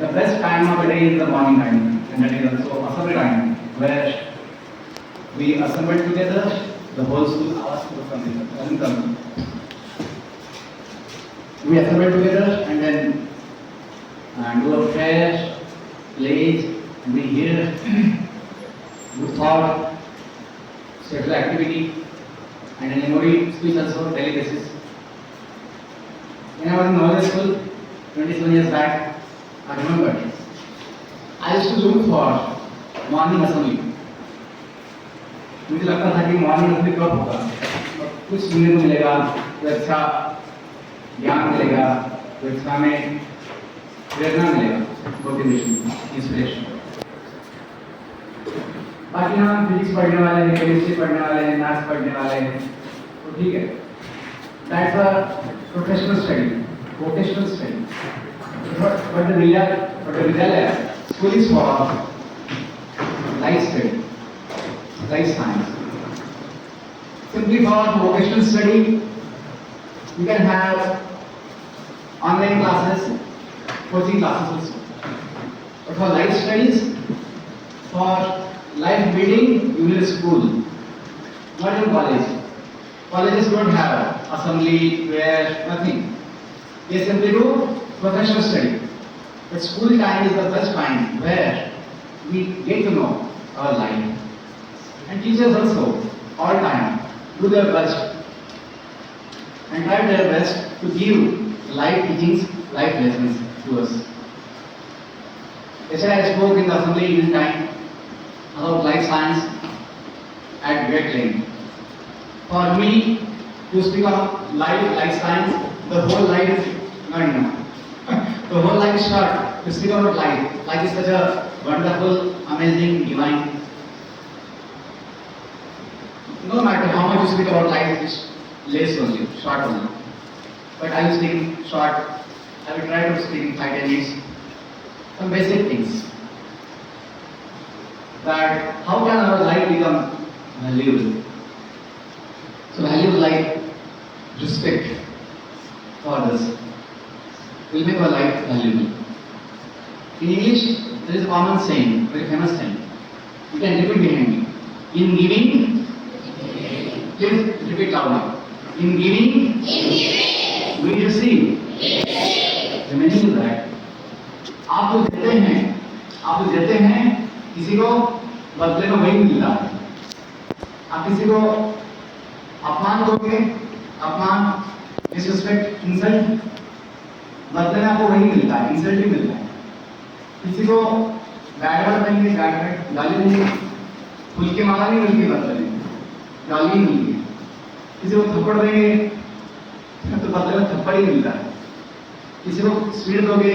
The best time of the day is the morning time, and that is also assembly time, where we assemble together, the whole school asks for something. We assemble together and then do a prayer, plays, and we hear good thought, special activity, and a memory speech also daily basis. When I was in Novel School, 27 years back, I remember I used to look for morning assembly. मुझे लगता था कि morning assembly कब होगा, कुछ सुनने को मिलेगा, कोई अच्छा ज्ञान मिलेगा, कोई अच्छा में प्रेरणा मिलेगा, मोटिवेशन, इंस्पिरेशन। बाकी हम फिजिक्स पढ़ने वाले हैं, केमिस्ट्री पढ़ने वाले हैं, मैथ्स पढ़ने वाले हैं, तो ठीक है। That's a professional study, vocational study. But the Vidyalaya school is for life study. Life science. Simply for vocational study, you can have online classes, coaching classes also. But for life studies, for life building, you need a school, not in college. Colleges don't have assembly, prayer, nothing. They simply do professional study. But school time is the best time where we get to know our life. And teachers also, all time, do their best and try their best to give life teachings, life lessons to us. Yesterday I spoke in the assembly evening time about life science at great length. For me, to speak of life science, the whole life is not enough. The whole life is short. To speak about life. Life is such a wonderful, amazing, divine. No matter how much you speak about life, it is less only, short only. But I will speak short. I will try to speak in 5-10 minutes. Some basic things. That how can our life become valuable? So valuable life, respect for others will make our life valuable. In English, there is a common saying, very famous saying. You can repeat behind me. In giving, please repeat loudly. In giving, we receive. The meaning is that आप जो देते हैं, किसी को बदले में वही मिलता है। आप किसी को अपमान दोगे, अपमान, डिसरिस्पेक्ट, इंसल्ट, बदले में आपको वही मिलता है, इंसल्ट ही मिलता है। किसी को बैड वर्ड देंगे, गाली देंगे, फूल की माला नहीं मिलती बदले में, गाली ही मिलती है। किसी को थप्पड़ देंगे तो बदले में थप्पड़ ही मिलता है। किसी को स्वीट दोगे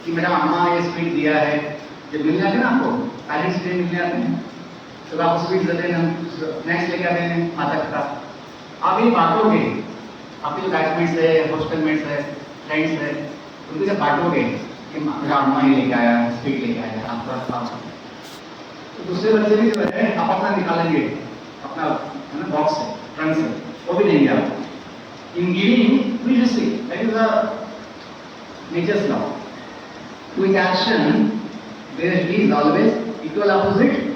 कि मेरा अम्मा ये स्वीट दिया है, जब मिल जाते हैं ना आपको, पेरेंट्स डे मिल जाते हैं, तो आप स्वीट देते हैं, नेक्स्ट लेके आते हैं माता पिता। आप ये बांटोगे, आपके जो बैचमेट्स है, हॉस्टलमेट्स है, फ्रेंड्स है, उनके जब बांटोगे कि मेरा अम्मा ही लेके आया, स्वीट लेके आया, आपका साथ, तो दूसरे बच्चे भी जो है आप अपना निकालेंगे, अपना है ना बॉक्स है, ट्रंक से, वो भी देंगे आपको। In giving, we receive. That is the nature's law. With action, there is always equal opposite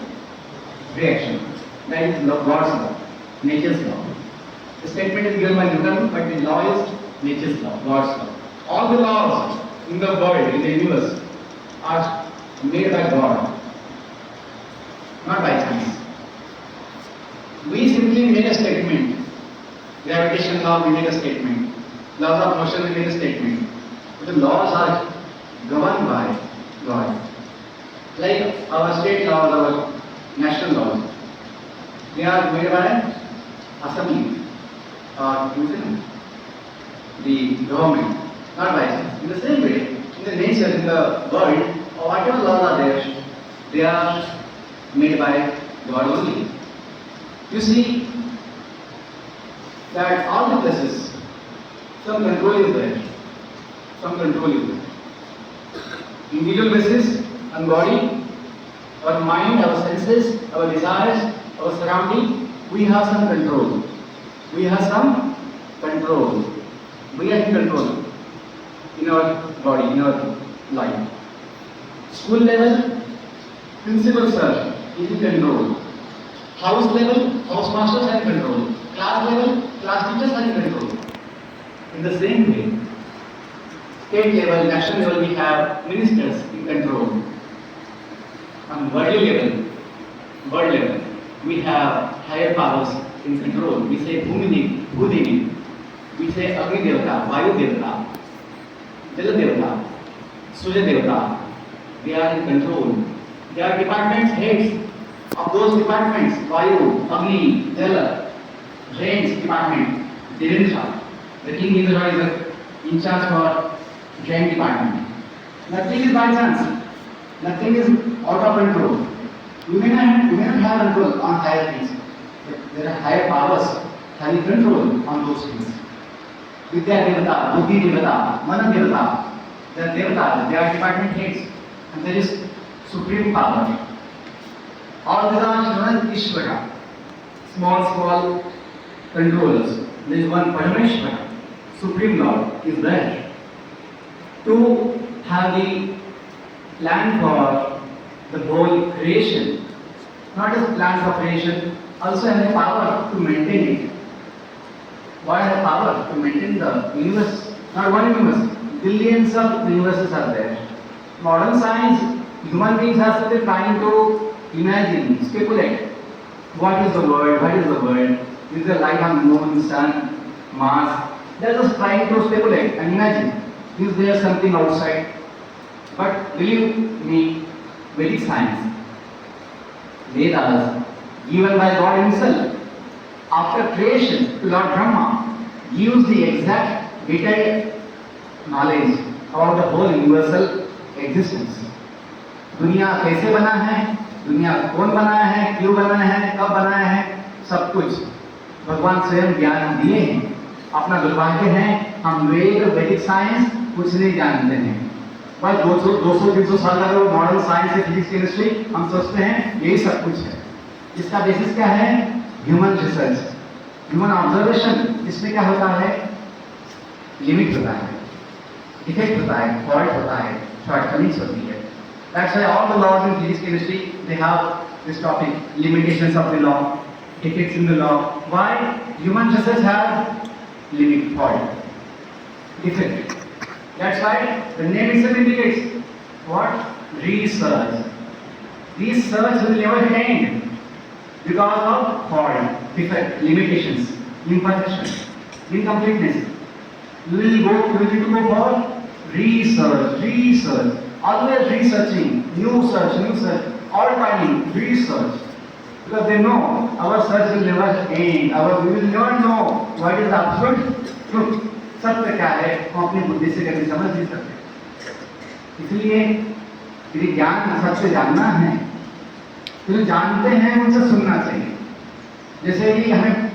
reaction. That is God's law, nature's law. The statement is given by Newton, but the law is nature's law, God's law. All the laws in the world, in the universe, are made by God, not by chance. We simply make a statement. Gravitation law, we make a statement. Laws of motion, we make a statement. But the laws are governed by God. Like our state laws, our national laws, they are made by assembly or the government, not by us. In the same way, in the nature, in the world, or whatever laws are there, they are made by God only. You see that all the places, some control is there. Some control is there. Individual basis and body, our mind, our senses, our desires, our surrounding, we have some control. We have some control. We are in control in our body, in our life. School level, principal sir is in control. House level, house masters are in control. Class level, class teachers are in control. In the same way, state level, national level, we have ministers in control. On world level, we have higher powers in control. We say Bhumini, Bhudevi, we say Agni Devata, Vayu Devata, Jala Devata, Surya Devata. They are in control. They are departments heads of those departments. Vayu, Agni, Jala, Drains department, Devendra. The king Indra is in charge for drain department. Nothing is by chance. Nothing is out of control. You may not have control on higher things, but there are higher powers having control on those things. Vidya Devata, Buddhi Devata, Mana Devata, they are Devatas, they are department heads, and there is supreme power. All these are known as Ishvara, small controllers. There is one Parameshvara, Supreme Lord, is there to have the plan for the whole creation. Not just plan for creation, also have the power to maintain it. Why have power to maintain the universe? Not one universe, billions of universes are there. Modern science, human beings are still trying to imagine, speculate. What is the world? What is the world? Is there light on moon, sun, Mars? They are just trying to speculate and imagine. Is there something outside? But believe me, Vedic science, Vedas, given by God Himself, after creation to Lord Brahma, gives the exact detailed knowledge about the whole universal existence. दुनिया कैसे बना है, दुनिया कौन बनाया है, क्यों बनाया है, कब बनाया है, सब कुछ भगवान स्वयं ज्ञान दिए हैं. अपना दुर्भाग्य है हम वैदिक साइंस कुछ नहीं जानते हैं. बस 200-300 साल का जो मॉडर्न साइंस है, फिजिक्स केमिस्ट्री, हम सोचते हैं यही सब कुछ है. इसका बेसिस क्या है? Human research, human observation. इसमें क्या होता है? लिमिट होता है, डिफेक्ट होता है, फॉल्ट होता है, शॉर्टकमिंग्स होती है. That's why all the laws in physics chemistry, they have this topic, limitations of the law, defects in the law. Why? Human research has limit, fault, defect. That's why the name itself indicates what? Research. Research will never end because of fault, defect, limitations, imperfection, incompleteness. You will need to go for research. Always researching, new search, all time research. Because they know our search will never end, we will never know what is the absolute truth. सत्य क्या है हम अपनी बुद्धि से कभी समझ नहीं सकते. इसलिए यदि ज्ञान सत्य जानना है तो जो जानते हैं उनसे सुनना चाहिए. जैसे कि हमें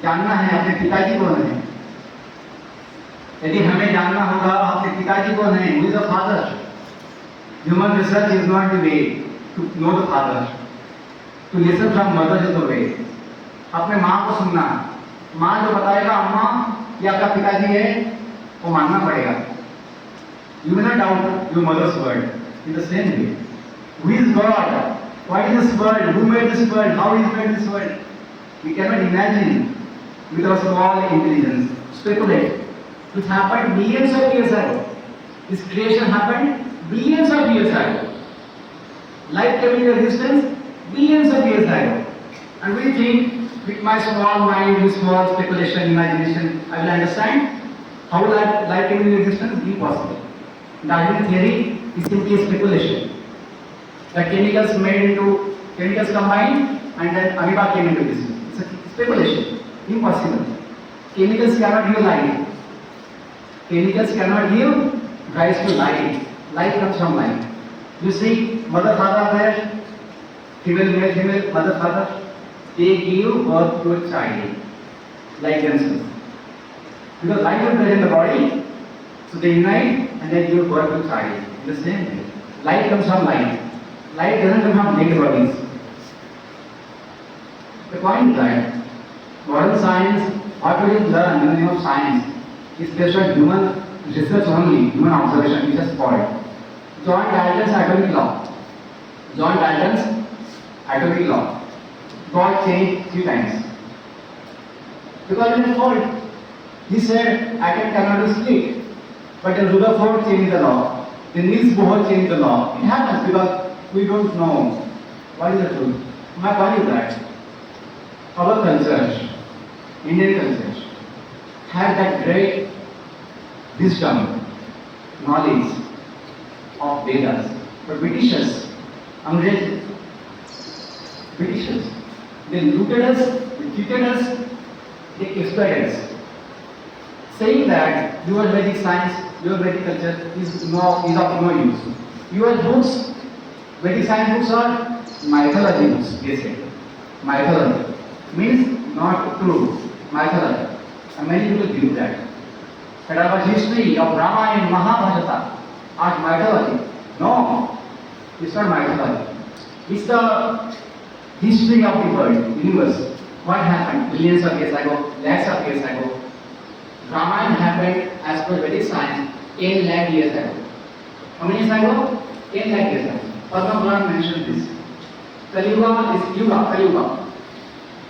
जानना है अपने पिताजी कौन है, यदि हमें जानना होगा अपने पिताजी कौन है, who is the father. Human research is not the way to know the father. To listen from mother is the way. अपने माँ को सुनना, माँ जो बताएगा अम्मा ये आपका पिताजी है वो मानना पड़ेगा. You will not doubt your mother's word. In the same way, who is God? What is this world? Who made this world? How He made this world? We cannot imagine with our small intelligence. Speculate. It happened millions of years ago. This creation happened billions of years ago. Life came into existence billions of years ago. And we think with my small mind, with small speculation, imagination, I will understand how life came into existence. Impossible. Darwin theory is simply a speculation. The chemicals combined and then amoeba came into existence. It's a speculation. Impossible. Chemicals cannot give life. Chemicals cannot give rise to life. Life comes from life. You see, mother, father there, female, male, female, mother, father, they give birth to a child, like themselves. Because life is there in the body, so they unite and they give birth to a child. In the same way, life comes from life. Life doesn't come from dead bodies. The point is that modern science, what we learn in the name of science, is based on human research only, human observation, which is spoiled. John Dalton's atomic law. John Dalton's atomic law. God changed 3 times. Because in fault, he said atom cannot be split. But then Rutherford changed the law. Then Niels Bohr changed the law. It happens because we don't know what is the truth. My point is that our culture, Indian culture, had that great wisdom, knowledge of Vedas. But Britishers, Britishers, they looted us, they cheated us, they exploited us. Saying that your Vedic science, your Vedic culture is of no use. Your books, Vedic science books are mythology books, they say. Mythology means not true. Mythology. And many people believe that. But our history of Rama and Mahabharata are mythology. No, it's not mythology. It's the history of the world, universe. What happened billions of years ago, lakhs of years ago? Ramayana happened as per Vedic science 10 lakh years ago. How many years ago? 10 lakh years ago. Padma Puran mentioned this. Kali-yuga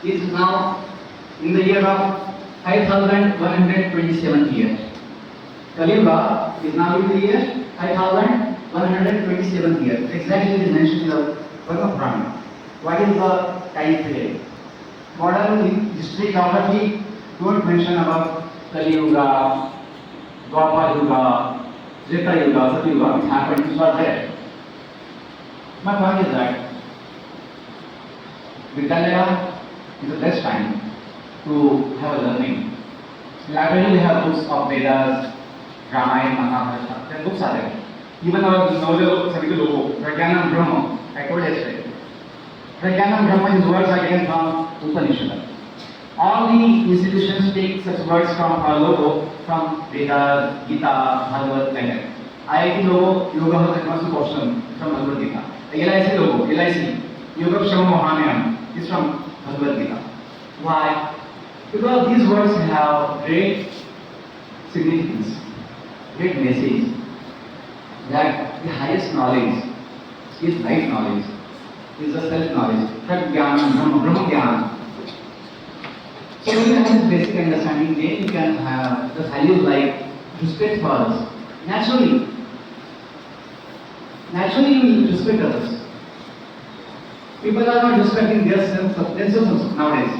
is now in the year of 5127 years. Kali-yuga is now in the year 5127 years. Exactly it is mentioned in the Padma Puran. What is the time period? Modern history geography don't mention about Kali Yuga, Dwapar Yuga, Treta Yuga, Sati Yuga, which happened, which was there. My point is that Vidyalaya is the best time to have a learning. Library we have books of Vedas, Ramayana, Mahabharata. There books are there. Even our novel Savita Logo, Pragyanam Brahma, I told yesterday. Pragyanam Brahma, his words are taken from Upanishad. All the institutions take such words from our logo from Vedas, Gita, Bhagavad Gita. IIT logo, yoga has a massive portion from Bhagavad Gita. The LIC logo, LIC, Yoga Shama Mohanayam is from Bhagavad Gita. Why? Because these words have great significance, great message that the highest knowledge is right knowledge, is the self-knowledge, Pragyanam, Brahma Gyan. So when you have this basic understanding, then you can have the values like respect for others. Naturally you will respect others. People are not respecting themselves nowadays.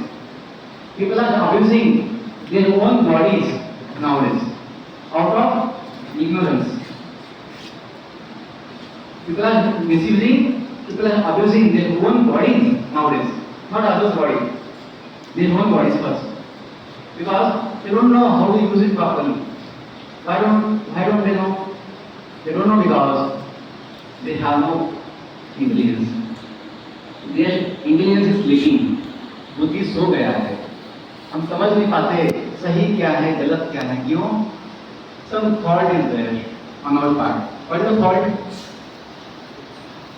People are abusing their own bodies nowadays out of ignorance. People are misusing, people are abusing their own bodies nowadays, not others' body. Their own bodies first. Because they don't know how to use it properly. Why don't they know? They don't know because they have no intelligence. Their intelligence is lacking. बुद्धि सो गया है. हम समझ नहीं पाते सही क्या है, गलत क्या है, क्यों? Some fault is there on our part. What is the fault?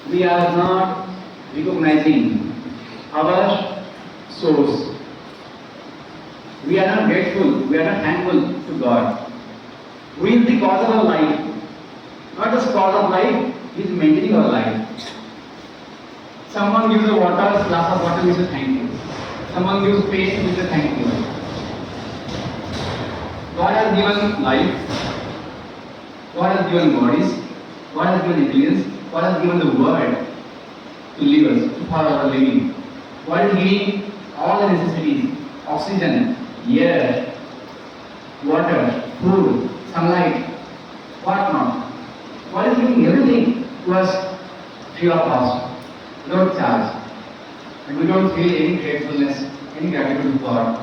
We are not recognizing our source. We are not grateful, we are not thankful to God. Who is the cause of our life? Not the cause of life, He is maintaining our life. Someone gives a water, glass of water, we say thank you. Someone gives paste, we say thank you. God has given life, God has given bodies, God has given intelligence, God has given the word to live us, for our living. God is giving all the necessities, oxygen, air, water, food, sunlight, what not. God is giving everything to us free of cost, without charge. And we don't feel any gratefulness, any gratitude to God.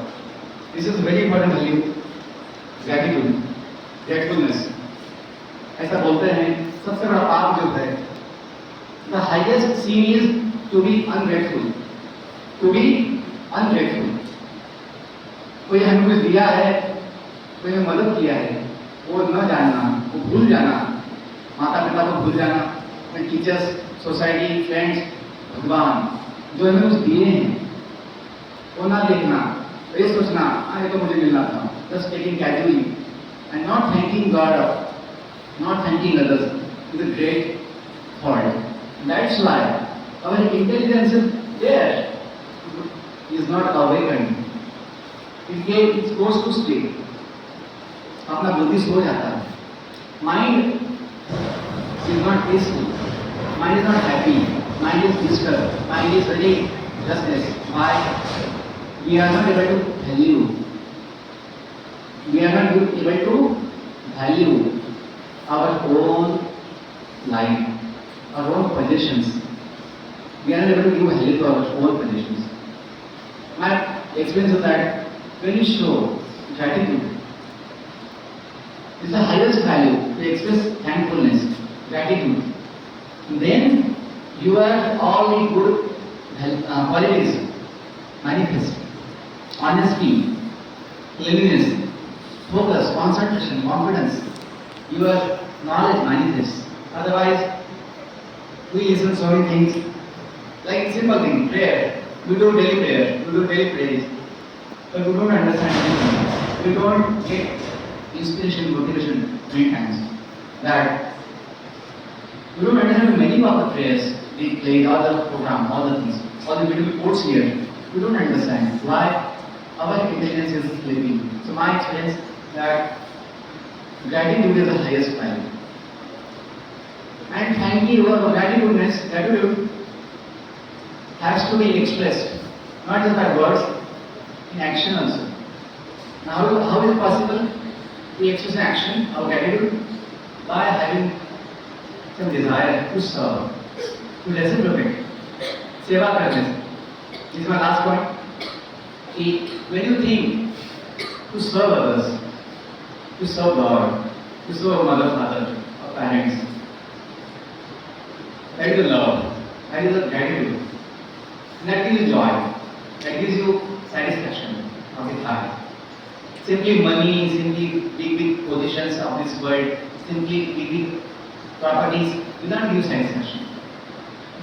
This is very important value. Gratitude, gratefulness. ऐसा बोलते हैं सबसे बड़ा पाप जो है, the highest sin is to be ungrateful. To be ungrateful. कोई हमें कुछ दिया है, कोई हमें मदद किया है, वो न जानना, वो भूल जाना, माता पिता को भूल जाना, अपने टीचर्स, सोसाइटी, फ्रेंड्स, भगवान जो हमें कुछ दिए हैं, वो ना देखना, ये सोचना, ये तो मुझे मिलना था, just taking casually and not thanking God, not thanking others is a great fault. That's why our intelligence is there. Is not awakened. It goes to sleep. अपना बुद्धि सो जाता है. Mind is not peaceful. Mind is not happy. Mind is disturbed. Mind is very restless. Why? We are not able to value. We are not able to value our own life, our own possessions. We are not able to give value to our own possessions. My experience is that when you show gratitude, it's the highest value to express thankfulness, gratitude. Then your all the good qualities manifest. Honesty, cleanliness, focus, concentration, confidence, your knowledge manifests. Otherwise, we listen to so many things, like simple thing, prayer. We do daily prayer, we do daily praise, but we don't understand anything. We don't get inspiration, motivation many times. That we don't understand the meaning of the prayers, we play all the program, all the things, all the beautiful quotes here. We don't understand why our intelligence is sleeping. So my experience that gratitude is the highest value. And thank you, gratitude has to be expressed, not just by words, in action also. Now, how is it possible to express in action our gratitude? By having some desire to serve, to reciprocate, seva karne. This is my last point. When you think to serve others, to serve God, to serve our mother, father, our parents, that is the love, that is the gratitude. And that gives you joy, that gives you satisfaction of the heart. Simply money, simply big positions of this world, simply big properties will not give you satisfaction.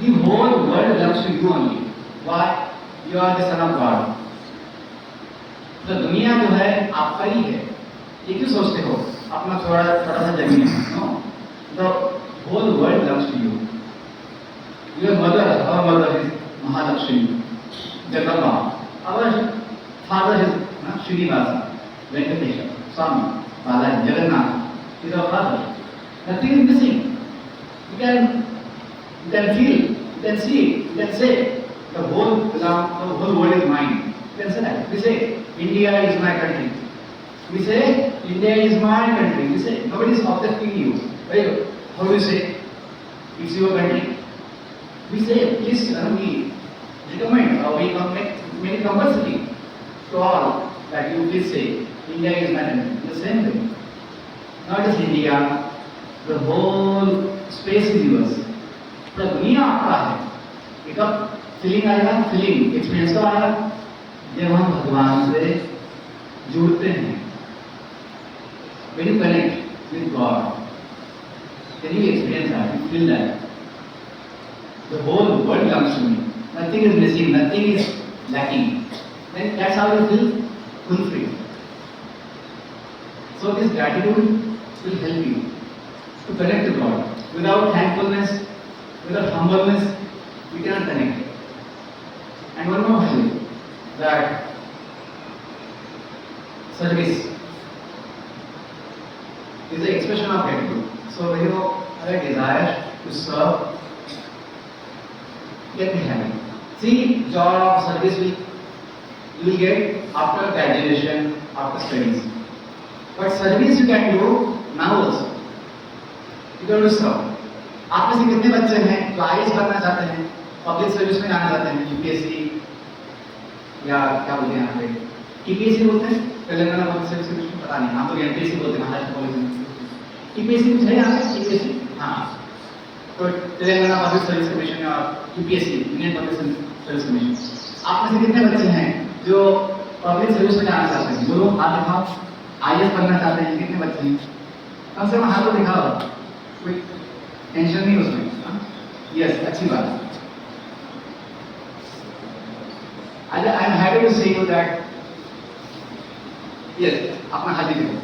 The whole world belongs to you only. Why? You are the son of God. तो दुनिया जो है आपका ही है. ये क्यों सोचते हो अपना थोड़ा सा जमीन है? No. The whole world belongs to you. Your mother, our mother is Mahalakshmi, Jagannath. Our father is Srinivasa, Venkatesha, Swami, Balaji, Jagannath is our father. Nothing is missing. You can feel, you can see, you can say the whole world is mine. You can say that. We say India is my country. We say India is my country. We say nobody is objecting you. Right? How do you say? It's your country. We say please we recommend or we make it compulsory to all that you please say India is my country. The same way. Not just India, the whole space is yours. पूरा दुनिया आपका है. ये कब feeling आएगा? Feeling experience कब आएगा? जब हम भगवान से जुड़ते हैं. When you connect with God, then you experience that, you feel that. The whole world comes to me. Nothing is missing, nothing is lacking. Then that's how you feel fulfilled. So this gratitude will help you to connect to God. Without thankfulness, without humbleness, we cannot connect. And one more value, that service is the expression of gratitude. So when you have a desire to serve, get me happy. See, job, service you will get after graduation, after studies. But service you can do now also. You can do serve. आप में से कितने बच्चे हैं जो IAS बनना चाहते हैं, पब्लिक सर्विस में जाना चाहते हैं, यूपीएससी या क्या बोलते हैं यहाँ पे टीपीएससी बोलते हैं, तेलंगाना पब्लिक सर्विस कमीशन, पता नहीं, हम तो एमपीएससी बोलते हैं, महाराष्ट्र पब्लिक टीपीएससी कुछ है यहाँ पे टीपीएससी. हाँ, तो तेलंगाना पब्लिक सर्विस कमीशन और UPSC Indian public service commission. आप में से कितने बच्चे हैं जो पब्लिक सर्विस में जाना चाहते हैं? जो हाथ दिखाओ. आईएएस बनना चाहते हैं, कितने बच्चे हैं? कम से कम हाथ तो दिखाओ. कोई टेंशन नहीं उसमें. यस, अच्छी बात. I am happy to say you that yes, अपना हाथ दिखाओ.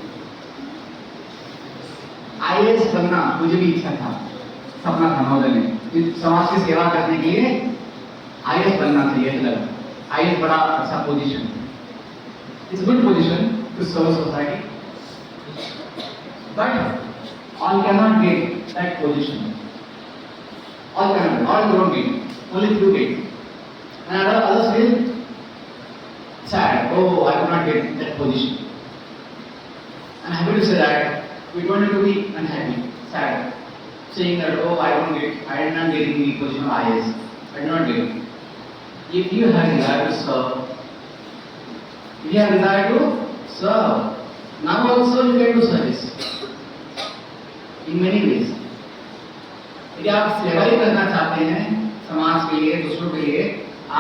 आईएएस बनना मुझे भी इच्छा था. सपना था नवोदय में कि समाज की सेवा करने के लिए आईएएस बनना चाहिए। लगा आईएएस बड़ा अच्छा position, it's good position to serve society, but all can not get that position, all can not, all don't get, only few get, and others will sad, oh I could not get that position. I'm happy to say that we don't need to be unhappy, sad, saying that oh I am not getting the position of IAS, I did not get it. If you have desire to serve, if you have desire to serve, now also you can do service in many ways. यदि आप सेवा ही करना चाहते हैं समाज के लिए, दूसरों के लिए,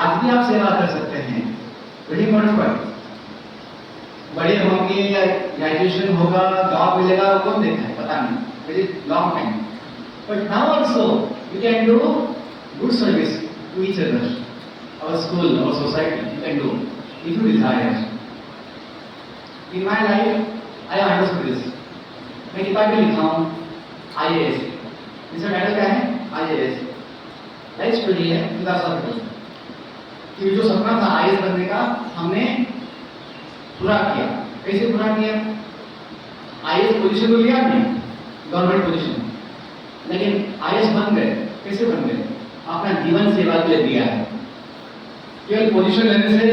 आज भी आप सेवा कर सकते हैं। Very important point. बड़े होंगे या ग्रेजुएशन होगा, जॉब मिलेगा, वो कौन देखा है, पता नहीं, very long time, but now also you can do good service to each other, our school, our society, you can do if you desire. In my life I understood this. मैं किताब में लिखा हूँ आईएएस, इसका title क्या है, IAS, life story है philosophy कि जो सपना था आईएएस बनने का हमने पूरा किया। कैसे पूरा किया, आईएएस पोजीशन तो लिया नहीं, गवर्नमेंट पोजीशन, लेकिन आईएएस बन गए। कैसे बन गए, अपना जीवन सेवा के लिए दिया है। केवल पोजीशन लेने से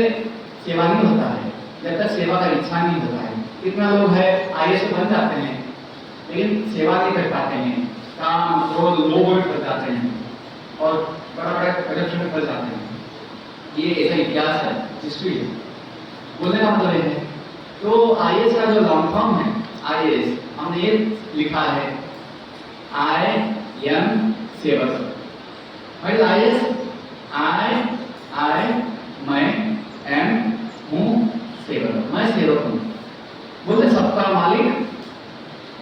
सेवा नहीं होता है, जब तक सेवा का इच्छा नहीं होता है। कितना लोग है आईएएस बन जाते हैं लेकिन सेवा नहीं कर पाते हैं, काम रोज लोग कर जाते हैं और बड़ा बड़ा करप्शन में फंस जाते हैं। ये ऐसा इतिहास है, हिस्ट्री है। बोलने का मतलब है तो आईएएस का जो लॉन्ग फॉर्म है आईएएस, हमने ये लिखा है आई एम सेवक। व्हाट इज आईएएस, आई मैं एम हूँ सेवक, मैं सेवक हूँ। बोलते सबका मालिक,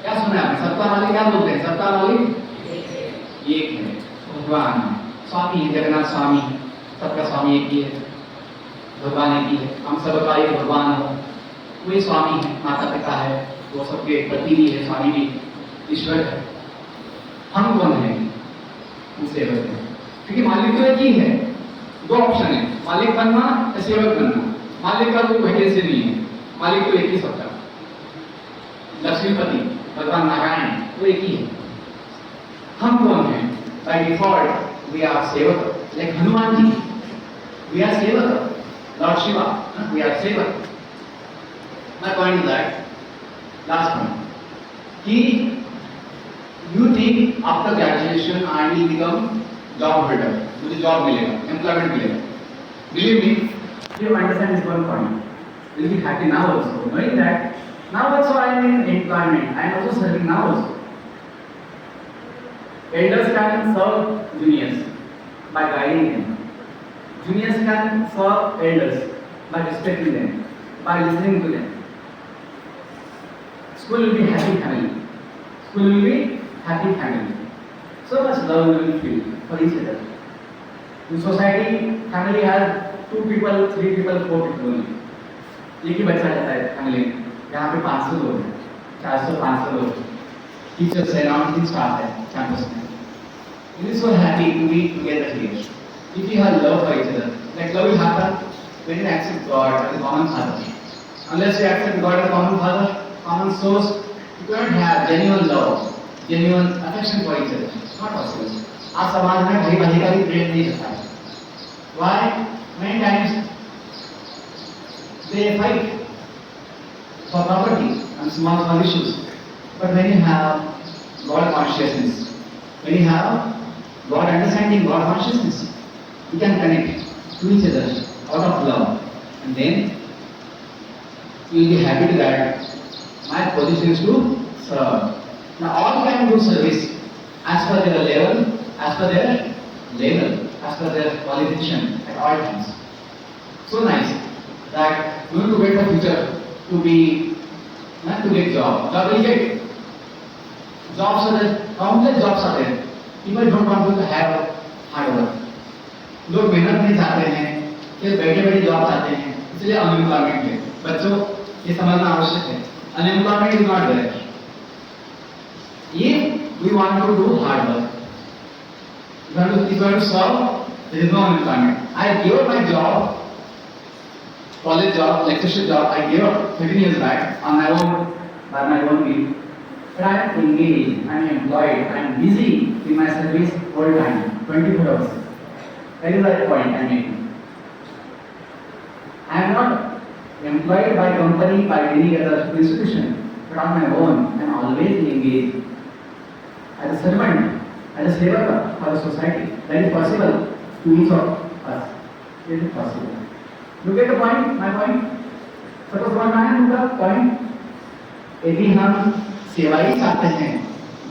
क्या सुना आपने, सबका मालिक क्या बोलते हैं, सबका मालिक एक है, भगवान स्वामी, जगन्नाथ स्वामी, सबका स्वामी एक ही है, भगवान एक ही है। हम सबका एक भगवान हो, वही स्वामी है, माता पिता है, वो सबके पति भी है, स्वामी भी ईश्वर है। हम कौन है, हम सेवक हैं, क्योंकि मालिक तो एक ही है। दो ऑप्शन है, मालिक बनना या सेवक बनना। मालिक का कोई वैकेंसी नहीं है, मालिक तो एक ही सबका, लक्ष्मीपति भगवान नारायण तो एक ही है। हम कौन है, by default we are sevak, like Hanuman ji, we are sevak, lord Shiva, we are sevak. My point is that, last point, कि you think after graduation I will become job holder, मुझे जॉब मिलेगा, एम्प्लॉयमेंट मिलेगा। Believe me, you understand this one point, you will be happy now also, knowing that now also I am in employment, I am also serving now also. Elders can serve juniors by guiding them. Juniors can serve elders by respecting them, by listening to them. School will be happy family. School will be happy family. So much love we will feel for each other. In society, family has 2 people, 3 people, 4 people only. एक ही बच्चा रहता है family में, यहाँ पे 500 लोग हैं, 400-500 लोग, टीचर्स है, नॉन स्टाफ है कैंपस में। We are so happy to be together here. If you have love for each other, like love will happen when you accept God as a common father. Unless you accept God as a common father, common source, you cannot have genuine love, genuine affection for each other. It's not possible. आज समाज में भाई भाई का भी प्रेम नहीं रहता है। Why? Many times they fight for property and small issues. But when you have God consciousness, when you have God understanding, God consciousness, you can connect to each other out of love, and then you will be happy to that my position is to serve. Now all can do service as per their level, as per their qualification at all times. So nice that you want to get the future to be, not to get job. Job will get. Jobs are there, countless jobs are there. People don't want to have hard work. लोग मेहनत नहीं चाहते हैं, सिर्फ बैठे बैठे job चाहते हैं, इसलिए अनएम्प्लॉयमेंट है। बच्चों ये समझना आवश्यक है, unemployment is not there. If we want to do hard work, If I have to serve, there is no unemployment. I gave up my job, college job, lectureship job. I gave up 13 years back on my own, by my own will. But I am engaged, I am employed, I am busy in my service all time, 24 hours. That is the point I am making. I am not employed by company, by any other institution, but on my own, I am always engaged as a servant, as a servant for the society. That is possible to each of us. It is possible. You get the point, my point? Suppose one man took the point. यदि हम सेवा ही चाहते हैं,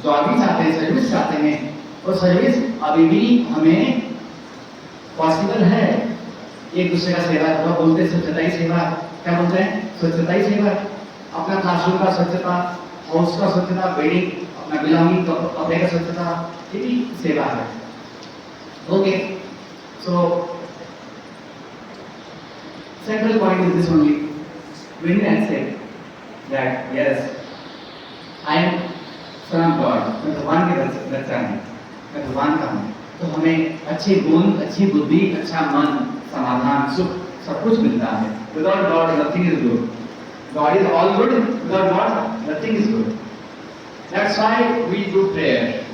job ही चाहते हैं, service चाहते हैं, और सर्विस अभी भी हमें पॉसिबल है। एक दूसरे का सेवा थोड़ा बोलते हैं, स्वच्छता ही सेवा, क्या बोलते हैं? स्वच्छता ही सेवा। अपना क्लासरूम का स्वच्छता, हाउस का स्वच्छता, बेडिंग, अपना बिलोंगिंग, कपड़े का स्वच्छता, ये भी सेवा है। Okay, so central point is this only. When you accept that yes, I am son of God, मैं भगवान के बच्चा हूँ, मैं भगवान का हूँ, तो हमें अच्छे गुण, अच्छी बुद्धि, अच्छा मन, समाधान, सुख सब कुछ मिलता है। Without God, nothing is good. God is all good. Without God, nothing is good. That's why we do prayer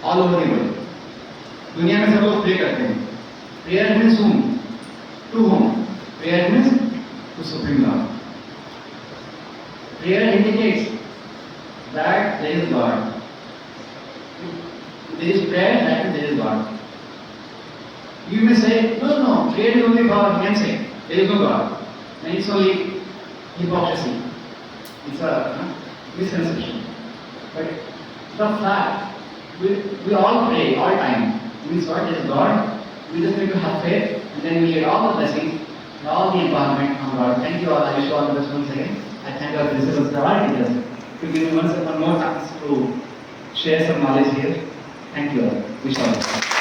all over the world. दुनिया में सब लोग प्रे करते हैं। Prayer means whom? To whom? Prayer means to Supreme Lord. Prayer indicates that there is God. If there is prayer, that means there is God. You may say, no, prayer is only for namesake. There is no God. And it's only hypocrisy. It's a misconception. But the fact, we all pray all time. Means what? There is God. We just need to have faith, and then we get all the blessings and all the empowerment from God. Thank you all. I wish you all the best once again. I thank our principals, the art teachers, to give me one more chance to share some knowledge here. Thank you all. Wish you all the best.